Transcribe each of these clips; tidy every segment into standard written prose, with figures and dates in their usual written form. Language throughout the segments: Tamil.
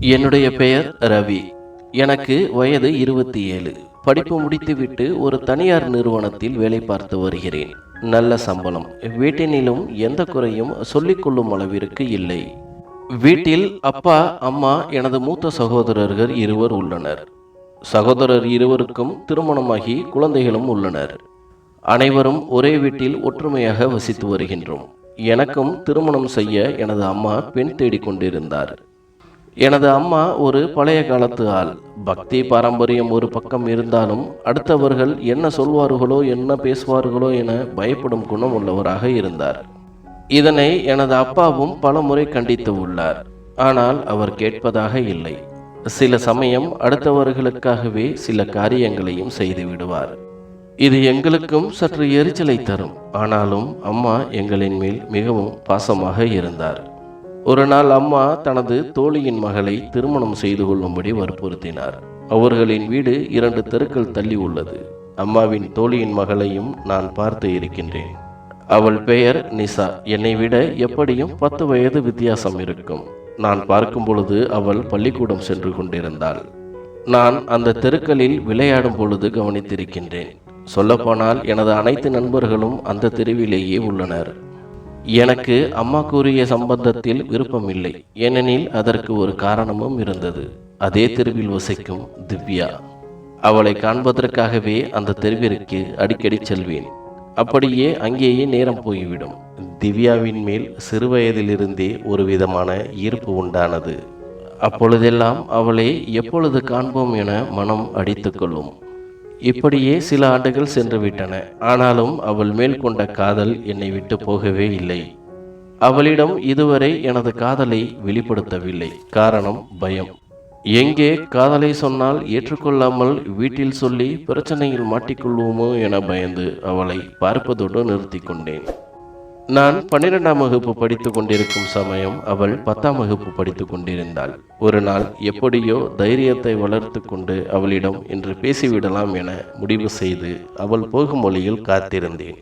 என்னுடைய பெயர் ரவி. எனக்கு வயது 27. படிப்பு முடித்துவிட்டு ஒரு தனியார் நிறுவனத்தில் வேலை பார்த்து வருகிறேன். நல்ல சம்பளம். வீட்டினிலும் எந்த குறையும் சொல்லிக்கொள்ளும் அளவிற்கு இல்லை. வீட்டில் அப்பா, அம்மா, எனது மூத்த சகோதரர்கள் இருவர் உள்ளனர். சகோதரர் இருவருக்கும் திருமணமாகி குழந்தைகளும் உள்ளனர். அனைவரும் ஒரே வீட்டில் ஒற்றுமையாக வசித்து வருகின்றோம். எனக்கும் திருமணம் செய்ய எனது அம்மா பெண் தேடிக்கொண்டிருந்தார். எனது அம்மா ஒரு பழைய காலத்து ஆள். பக்தி பாரம்பரியம் ஒரு பக்கம் இருந்தாலும் அடுத்தவர்கள் என்ன சொல்வார்களோ என்ன பேசுவார்களோ என பயப்படும் குணம் உள்ளவராக இருந்தார். இதனை எனது அப்பாவும் பல முறை கண்டித்து உள்ளார். ஆனால் அவர் கேட்பதாக இல்லை. சில சமயம் அடுத்தவர்களுக்காகவே சில காரியங்களையும் செய்து விடுவார். இது எங்களுக்கும் சற்று எரிச்சலை தரும். ஆனாலும் அம்மா எங்களின் மேல் மிகவும் பாசமாக இருந்தார். ஒரு நாள் அம்மா தனது தோழியின் மகளை திருமணம் செய்து கொள்ளும்படி வற்புறுத்தினார். அவர்களின் வீடு 2 தெருக்கள் தள்ளி உள்ளது. அம்மாவின் தோழியின் மகளையும் நான் பார்த்து இருக்கின்றேன். அவள் பெயர் நிசா. என்னை விட எப்படியும் 10 வயது வித்தியாசம் இருக்கும். நான் பார்க்கும் பொழுது அவள் பள்ளிக்கூடம் சென்று கொண்டிருந்தாள். நான் அந்த தெருக்களில் விளையாடும் பொழுது கவனித்திருக்கின்றேன். சொல்லப்போனால் எனது அனைத்து நண்பர்களும் அந்த தெருவிலேயே உள்ளனர். எனக்கு அம்மா கூறிய சம்பந்தத்தில் விருப்பமில்லை. ஏனெனில் அதற்கு ஒரு காரணமும் இருந்தது. அதே தெருவில் வசிக்கும் திவ்யா. அவளை காண்பதற்காகவே அந்த தெருவிற்கு அடிக்கடி செல்வேன். அப்படியே அங்கேயே நேரம் போய்விடும். திவ்யாவின் மேல் சிறுவயதிலிருந்தே ஒரு விதமான ஈர்ப்பு உண்டானது. அப்பொழுதெல்லாம் அவளை எப்பொழுது காண்போம் என மனம் அடித்துக்கொள்ளும். இப்படியே சில ஆண்டுகள் சென்று விட்டன. ஆனாலும் அவள் மேல் கொண்ட காதல் என்னை விட்டு போகவே இல்லை. அவளிடம் இதுவரை எனது காதலை வெளிப்படுத்தவில்லை. காரணம் பயம். எங்கே காதலை சொன்னால் ஏற்றுக்கொள்ளாமல் வீட்டில் சொல்லி பிரச்சனையில் மாட்டிக்கொள்வோமோ என பயந்து அவளை பார்ப்பதோடு நிறுத்தி கொண்டேன். நான் 12ஆம் வகுப்பு படித்து கொண்டிருக்கும் சமயம் அவள் 10ஆம் வகுப்பு படித்து கொண்டிருந்தாள். ஒரு நாள் எப்படியோ தைரியத்தை வளர்த்து கொண்டு அவளிடம் இன்று பேசிவிடலாம் என முடிவு செய்து அவள் போகும் வழியில் காத்திருந்தேன்.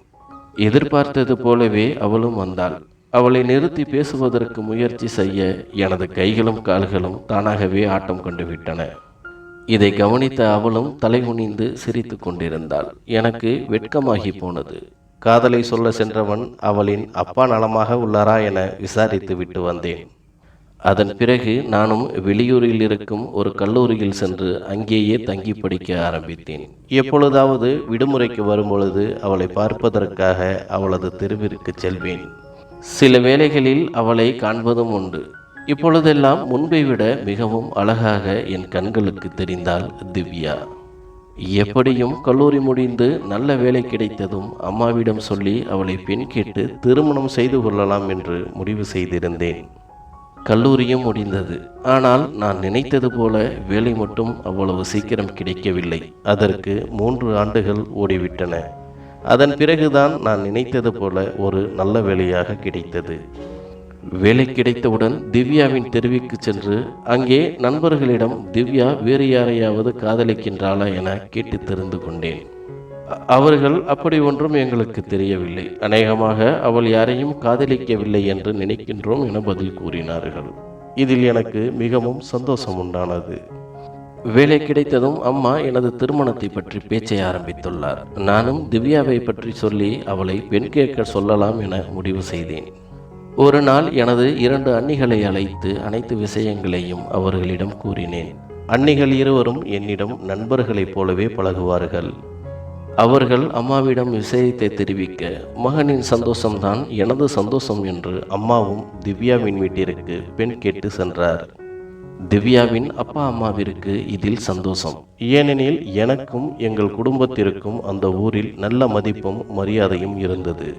எதிர்பார்த்தது போலவே அவளும் வந்தாள். அவளை நிறுத்தி பேசுவதற்கு முயற்சி செய்ய எனது கைகளும் கால்களும் தானாகவே ஆட்டம் கொண்டு விட்டன. இதை கவனித்த அவளும் தலைகுனிந்து சிரித்து கொண்டிருந்தாள். எனக்கு வெட்கமாகி போனது. காதலை சொல்ல சென்றவன் அவளின் அப்பா நலமாக உள்ளாரா என விசாரித்து விட்டு வந்தேன். அதன் பிறகு நானும் வெளியூரில் இருக்கும் ஒரு கல்லூரியில் சென்று அங்கேயே தங்கி படிக்க ஆரம்பித்தேன். எப்பொழுதாவது விடுமுறைக்கு வரும்பொழுது அவளை பார்ப்பதற்காக அவளது தெருவிற்கு செல்வேன். சில வேளைகளில் அவளை காண்பதும் உண்டு. இப்பொழுதெல்லாம் முன்பை விட மிகவும் அழகாக என் கண்களுக்கு தெரிந்தாள் திவ்யா. எப்படியும் கல்லூரி முடிந்து நல்ல வேலை கிடைத்ததும் அம்மாவிடம் சொல்லி அவளை பெண் கேட்டு திருமணம் செய்து கொள்ளலாம் என்று முடிவு செய்திருந்தேன். கல்லூரியும் முடிந்தது. ஆனால் நான் நினைத்தது போல வேலை மட்டும் அவ்வளவு சீக்கிரம் கிடைக்கவில்லை. அதற்கு 3 ஆண்டுகள் ஓடிவிட்டன. அதன் பிறகுதான் நான் நினைத்தது போல ஒரு நல்ல வேலையாக கிடைத்தது. வேலை கிடைத்தவுடன் திவ்யாவின் தெருவிற்கு சென்று அங்கே நண்பர்களிடம் திவ்யா வேறு யாரையாவது காதலிக்கின்றாளா என கேட்டு தெரிந்து கொண்டேன். அவர்கள் அப்படி ஒன்றும் எங்களுக்கு தெரியவில்லை. அநேகமாக அவள் யாரையும் காதலிக்கவில்லை என்று நினைக்கின்றோம் என பதில் கூறினார்கள். இதில் எனக்கு மிகவும் சந்தோஷம் உண்டானது. வேலை கிடைத்ததும் அம்மா எனது திருமணத்தை பற்றி பேச்சை ஆரம்பித்துள்ளார். நானும் திவ்யாவை பற்றி சொல்லி அவளை பெண் கேட்க சொல்லலாம் என முடிவு செய்தேன். ஒரு நாள் எனது 2 அண்ணிகளை அழைத்து அனைத்து விஷயங்களையும் அவர்களிடம் கூறினேன். அண்ணிகள் இருவரும் என்னிடம் நண்பர்களைப் போலவே பழகுவார்கள். அவர்கள் அம்மாவிடம் விஷயத்தை தெரிவிக்க மகனின் சந்தோஷம்தான் எனது சந்தோஷம் என்று அம்மாவும் திவ்யாவின் வீட்டிற்கு பெண் கேட்டு சென்றார். திவ்யாவின் அப்பா அம்மாவிற்கு இதில் சந்தோஷம். ஏனெனில் எனக்கும் எங்கள் குடும்பத்திற்கும் அந்த ஊரில் நல்ல மதிப்பும் மரியாதையும் இருந்தது.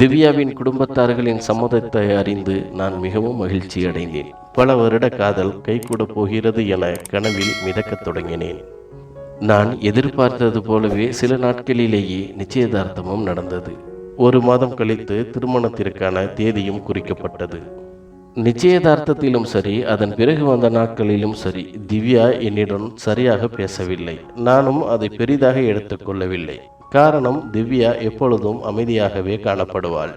திவ்யாவின் குடும்பத்தார்களின் சம்மதத்தை அறிந்து நான் மிகவும் மகிழ்ச்சி அடைந்தேன். பல வருட காதல் கைகூட போகிறது என கனவில் மிதக்கத் தொடங்கினேன். நான் எதிர்பார்த்தது போலவே சில நாட்களிலேயே நிச்சயதார்த்தமும் நடந்தது. 1 மாதம் கழித்து திருமணத்திற்கான தேதியும் குறிக்கப்பட்டது. நிச்சயதார்த்தத்திலும் சரி, அதன் பிறகு வந்த நாட்களிலும் சரி, திவ்யா என்னிடம் சரியாக பேசவில்லை. நானும் அதை பெரிதாக எடுத்துக்கொள்ளவில்லை. காரணம், திவ்யா எப்பொழுதும் அமைதியாகவே காணப்படுவாள்.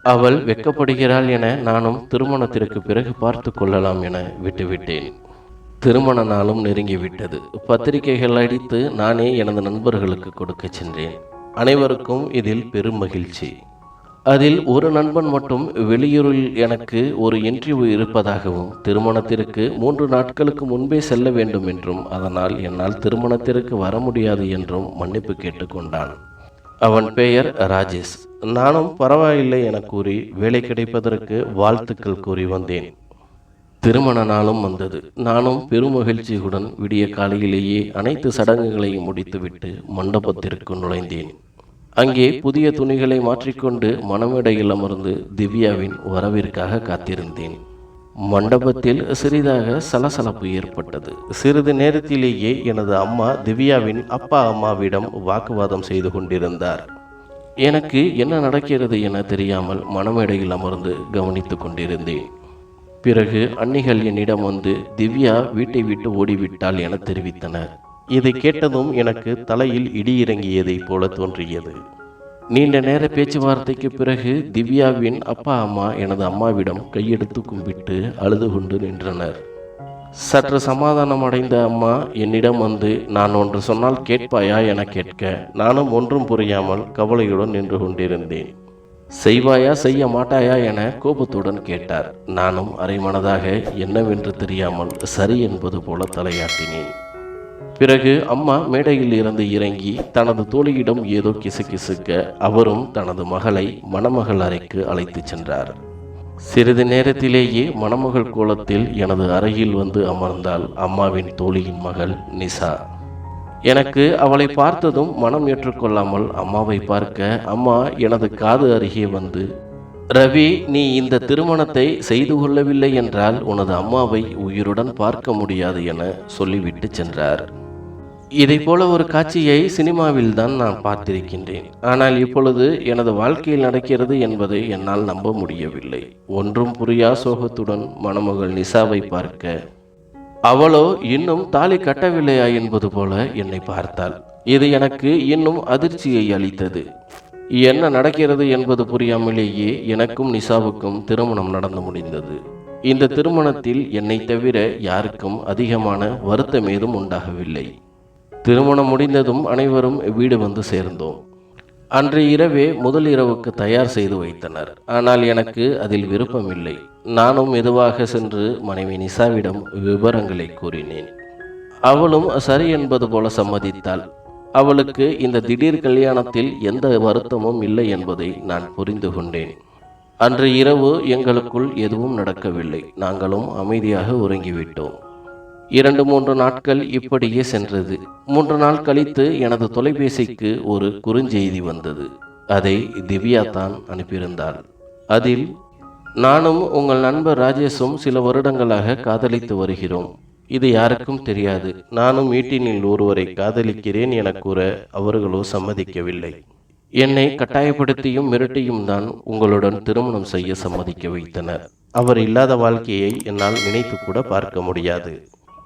அவள் வெட்கப்படுகிறாள் என நானும் திருமணத்திற்கு பிறகு பார்த்து கொள்ளலாம் என விட்டுவிட்டேன். திருமண நாளும் நெருங்கிவிட்டது. பத்திரிகைகள் அடித்து நானே எனது நண்பர்களுக்கு கொடுக்க சென்றேன். அனைவருக்கும் இதில் பெரும் மகிழ்ச்சி. அதில் ஒரு நண்பன் மட்டும் வெளியூரில் எனக்கு ஒரு இன்டர்வியூ இருப்பதாகவும் திருமணத்திற்கு 3 நாட்களுக்கு முன்பே செல்ல வேண்டும் என்றும் அதனால் என்னால் திருமணத்திற்கு வர முடியாது என்றும் மன்னிப்பு கேட்டுக்கொண்டான். அவன் பெயர் ராஜேஷ். நானும் பரவாயில்லை என கூறி வேலை கிடைப்பதற்கு வாழ்த்துக்கள் கூறி வந்தேன். திருமண நாளும் வந்தது. நானும் பெருமகிழ்ச்சியுடன் விடிய காலையிலேயே அனைத்து சடங்குகளையும் முடித்துவிட்டு மண்டபத்திற்கு நுழைந்தேன். அங்கே புதிய துணிகளை மாற்றிக்கொண்டு மணமேடையில் அமர்ந்து திவ்யாவின் வரவிற்காக காத்திருந்தேன். மண்டபத்தில் சிறிதாக சலசலப்பு ஏற்பட்டது. சிறிது நேரத்திலேயே எனது அம்மா திவ்யாவின் அப்பா அம்மாவிடம் வாக்குவாதம் செய்து கொண்டிருந்தார். எனக்கு என்ன நடக்கிறது என தெரியாமல் மணமேடையில் அமர்ந்து கவனித்து கொண்டிருந்தேன். பிறகு அன்னிகள் என்னிடம் வந்து திவ்யா வீட்டை விட்டு ஓடிவிட்டாள் என தெரிவித்தனர். இதை கேட்டதும் எனக்கு தலையில் இடி இறங்கியதை போல தோன்றியது. நீண்ட நேர பேச்சுவார்த்தைக்கு பிறகு திவ்யாவின் அப்பா அம்மா எனது அம்மாவிடம் கையெடுத்து கும்பிட்டு அழுது கொண்டு நின்றனர். சற்று சமாதானம் அடைந்த அம்மா என்னிடம் வந்து நான் ஒன்று சொன்னால் கேட்பாயா என கேட்க நானும் ஒன்றும் புரியாமல் கவலையுடன் நின்று கொண்டிருந்தேன். செய்வாயா செய்ய மாட்டாயா என கோபத்துடன் கேட்டார். நானும் அரைமனதாக என்னவென்று தெரியாமல் சரி என்பது போல தலையாட்டினேன். பிறகு அம்மா மேடையில் இருந்து இறங்கி தனது தோழியிடம் ஏதோ கிசுகிசுக்க அவரும் தனது மகளை மணமகள் அறைக்கு அழைத்து சென்றார். சிறிது நேரத்திலேயே மணமகள் கோலத்தில் எனது அறையில் வந்து அமர்ந்தாள் அம்மாவின் தோழியின் மகள் நிசா. எனக்கு அவளை பார்த்ததும் மனம் ஏற்றுக்கொள்ளாமல் அம்மாவை பார்க்க அம்மா எனது காது அருகே வந்து, ரவி, நீ இந்த திருமணத்தை செய்து கொள்ளவில்லை என்றால் உனது அம்மாவை உயிருடன் பார்க்க முடியாது என சொல்லிவிட்டு சென்றார். இதை போல ஒரு காட்சியை சினிமாவில் தான் நான் பார்த்திருக்கின்றேன். ஆனால் இப்பொழுது எனது வாழ்க்கையில் நடக்கிறது என்பதை என்னால் நம்ப முடியவில்லை. ஒன்றும் புரியா சோகத்துடன் மணமகள் நிசாவை பார்க்க அவளோ இன்னும் தாலி கட்டவில்லையா என்பது போல என்னை பார்த்தாள். இது எனக்கு இன்னும் அதிர்ச்சியை அளித்தது. என்ன நடக்கிறது என்பது புரியாமலேயே எனக்கும் நிசாவுக்கும் திருமணம் நடந்து முடிந்தது. இந்த திருமணத்தில் என்னை தவிர யாருக்கும் அதிகமான வருத்தம் ஏதும் உண்டாகவில்லை. திருமணம் முடிந்ததும் அனைவரும் வீடு வந்து சேர்ந்தோம். அன்று இரவே முதல் இரவுக்கு தயார் செய்து வைத்தனர். ஆனால் எனக்கு அதில் விருப்பமில்லை. நானும் மெதுவாக சென்று மனைவி நிசாவிடம் விவரங்களை கூறினேன். அவளும் சரி என்பது போல சம்மதித்தாள். அவளுக்கு இந்த திடீர் கல்யாணத்தில் எந்த வருத்தமும் இல்லை என்பதை நான் புரிந்து கொண்டேன். அன்று இரவு எங்களுக்குள் எதுவும் நடக்கவில்லை. நாங்களும் அமைதியாக உறங்கிவிட்டோம். 2-3 நாட்கள் இப்படியே சென்றது. 3 நாள் கழித்து எனது தொலைபேசிக்கு ஒரு குறுஞ்செய்தி வந்தது. அதை திவ்யா தான் அனுப்பியிருந்தாள். அதில், நானும் உங்கள் நண்பர் ராஜேஷும் சில வருடங்களாக காதலித்து வருகிறோம். இது யாருக்கும் தெரியாது. நானும் வீட்டினில் ஒருவரை காதலிக்கிறேன் என கூற அவர்களோ சம்மதிக்கவில்லை. என்னை கட்டாயப்படுத்தியும் மிரட்டியும் தான் உங்களுடன் திருமணம் செய்ய சம்மதிக்க வைத்தனர். அவர் இல்லாத வாழ்க்கையை என்னால் நினைத்து கூட பார்க்க முடியாது.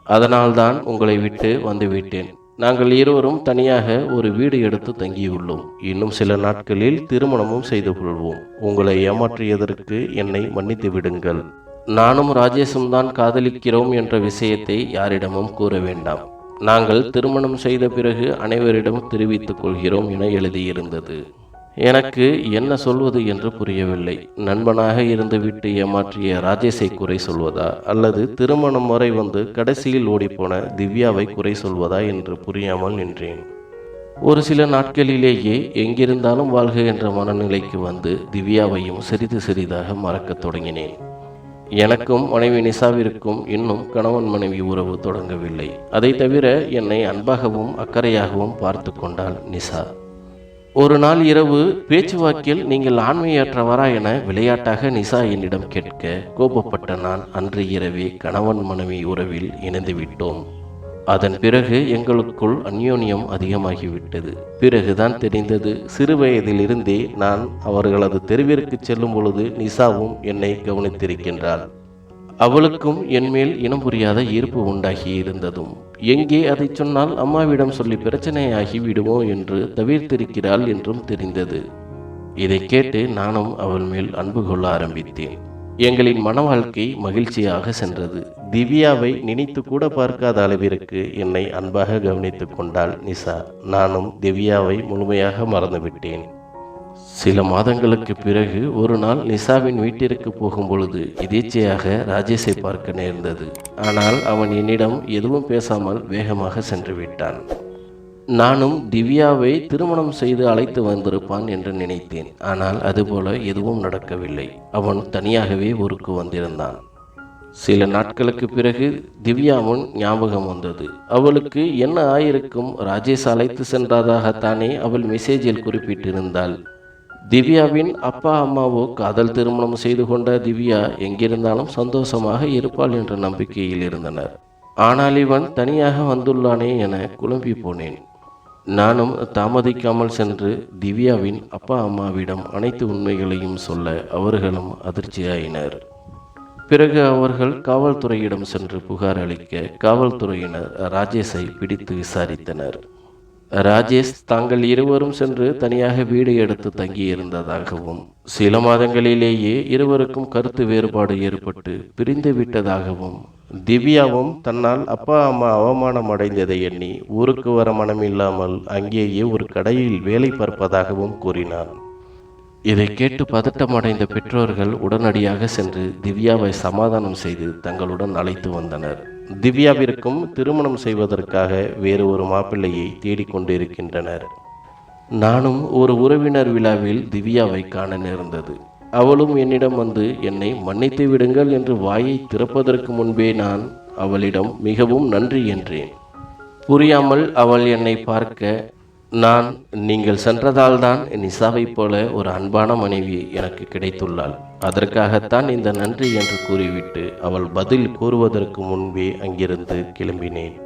அதனால்தான் உங்களை விட்டு வந்துவிட்டேன். நாங்கள் இருவரும் தனியாக ஒரு வீடு எடுத்து தங்கியுள்ளோம். இன்னும் சில நாட்களில் திருமணமும் செய்து கொள்வோம். உங்களை ஏமாற்றியதற்கு என்னை மன்னித்து விடுங்கள். நானும் ராஜேஷும் தான் காதலிக்கிறோம் என்ற விஷயத்தை யாரிடமும் கூற வேண்டாம். நாங்கள் திருமணம் செய்த பிறகு அனைவரிடம் தெரிவித்துக் கொள்கிறோம் என எழுதியிருந்தது. எனக்கு என்ன சொல்வது என்று புரியவில்லை. நண்பனாக இருந்துவிட்டு ஏமாற்றிய ராஜேஷை குறை சொல்வதா, அல்லது திருமணம் வரை வந்து கடைசியில் ஓடிப்போன திவ்யாவை குறை சொல்வதா என்று புரியாமல் நின்றேன். ஒரு சில நாட்களிலேயே எங்கிருந்தாலும் வாழ்க என்ற மனநிலைக்கு வந்து திவ்யாவையும் சிறிது சிறிதாக மறக்கத் தொடங்கினேன். எனக்கும் மனைவி நிசாவிற்கும் இன்னும் கணவன் மனைவி உறவு தொடங்கவில்லை. அதை தவிர என்னை அன்பாகவும் அக்கறையாகவும் பார்த்து கொண்டாள் நிசா. ஒரு நாள் இரவு பேச்சுவாக்கில் நீங்கள் ஆண்மையற்றவரா என விளையாட்டாக நிசா என்னிடம் கேட்க கோபப்பட்ட நான் அன்று இரவே கணவன் மனைவி உறவில் இணைந்து விட்டோம். அதன் பிறகு எங்களுக்குள் அந்யோன்யம் அதிகமாகிவிட்டது. பிறகுதான் தெரிந்தது, சிறு வயதிலிருந்தே நான் அவர்களது தெருவிற்கு செல்லும் பொழுது நிசாவும் என்னை கவனித்திருக்கின்றாள். அவளுக்கும் என்மேல் இனம் புரியாத ஈர்ப்பு உண்டாகி இருந்ததும் எங்கே அதை சொன்னால் அம்மாவிடம் சொல்லி பிரச்சனையாகி விடுமோ என்று தவிர்த்திருக்கிறாள் என்றும் தெரிந்தது. இதை கேட்டு நானும் அவள் மேல் அன்பு கொள்ள ஆரம்பித்தேன். எங்களின் மன வாழ்க்கை மகிழ்ச்சியாக சென்றது. திவ்யாவை நினைத்து கூட பார்க்காத அளவிற்கு என்னை அன்பாக கவனித்துக் கொண்டாள் நிஷா. நானும் திவ்யாவை முழுமையாக மறந்துவிட்டேன். சில மாதங்களுக்கு பிறகு ஒரு நாள் நிஷாவின் வீட்டிற்கு போகும் பொழுது எதேச்சையாக ராஜேஷை பார்க்க நேர்ந்தது. ஆனால் அவன் என்னிடம் எதுவும் பேசாமல் வேகமாக சென்று விட்டான். நானும் திவ்யாவை திருமணம் செய்து அழைத்து வந்திருப்பான் என்று நினைத்தேன். ஆனால் அதுபோல எதுவும் நடக்கவில்லை. அவன் தனியாகவே ஊருக்கு வந்திருந்தான். சில நாட்களுக்கு பிறகு திவ்யாவின் ஞாபகம் வந்தது. அவளுக்கு என்ன ஆயிருக்கும், ராஜேஷ் அழைத்து சென்றதாகத்தானே அவள் மெசேஜில் குறிப்பிட்டிருந்தாள். திவ்யாவின் அப்பா அம்மாவோ காதல் திருமணம் செய்து கொண்ட திவ்யா எங்கிருந்தாலும் சந்தோஷமாக இருப்பாள் என்ற நம்பிக்கையில் இருந்தனர். ஆனால் இவன் தனியாக வந்துள்ளானே என குழம்பி போனேன். நானும் தாமதிக்காமல் சென்று திவ்யாவின் அப்பா அம்மாவிடம் அனைத்து உண்மைகளையும் சொல்ல அவர்களும் அதிர்ச்சியாயினர். பிறகு அவர்கள் காவல்துறையிடம் சென்று புகார் அளிக்க காவல்துறையினர் ராஜேஷை பிடித்து விசாரித்தனர். ராஜேஷ் தாங்கள் இருவரும் சென்று தனியாக வீடு எடுத்து தங்கியிருந்ததாகவும் சில மாதங்களிலேயே இருவருக்கும் கருத்து வேறுபாடு ஏற்பட்டு பிரிந்து விட்டதாகவும் திவ்யாவும் தன்னால் அப்பா அம்மா அவமானம் அடைந்ததை எண்ணி ஊருக்கு வர மனமில்லாமல் அங்கேயே ஒரு கடையில் வேலை பார்ப்பதாகவும் கூறினான். இதை கேட்டு பதட்டமடைந்த பெற்றோர்கள் உடனடியாக சென்று திவ்யாவை சமாதானம் செய்து தங்களுடன் அழைத்து வந்தனர். திவ்யாவிற்கும் திருமணம் செய்வதற்காக வேறு ஒரு மாப்பிள்ளையை தேடிக்கொண்டிருக்கின்றனர். நானும் ஒரு உறவினர் விழாவில் திவ்யாவை காண நேர்ந்தது. அவளும் என்னிடம் வந்து என்னை மன்னித்து விடுங்கள் என்று வாயை திறப்பதற்கு முன்பே நான் அவளிடம் மிகவும் நன்றி என்றேன். புரியாமல் அவள் என்னை பார்க்க, நான் நீங்கள் சென்றதால் தான் நிஷாவைப் போல ஒரு அன்பான மனைவி எனக்கு கிடைத்துள்ளாள், அதற்காகத்தான் இந்த நன்றி என்று கூறிவிட்டு அவள் பதில் கூறுவதற்கு முன்பே அங்கிருந்து கிளம்பினேன்.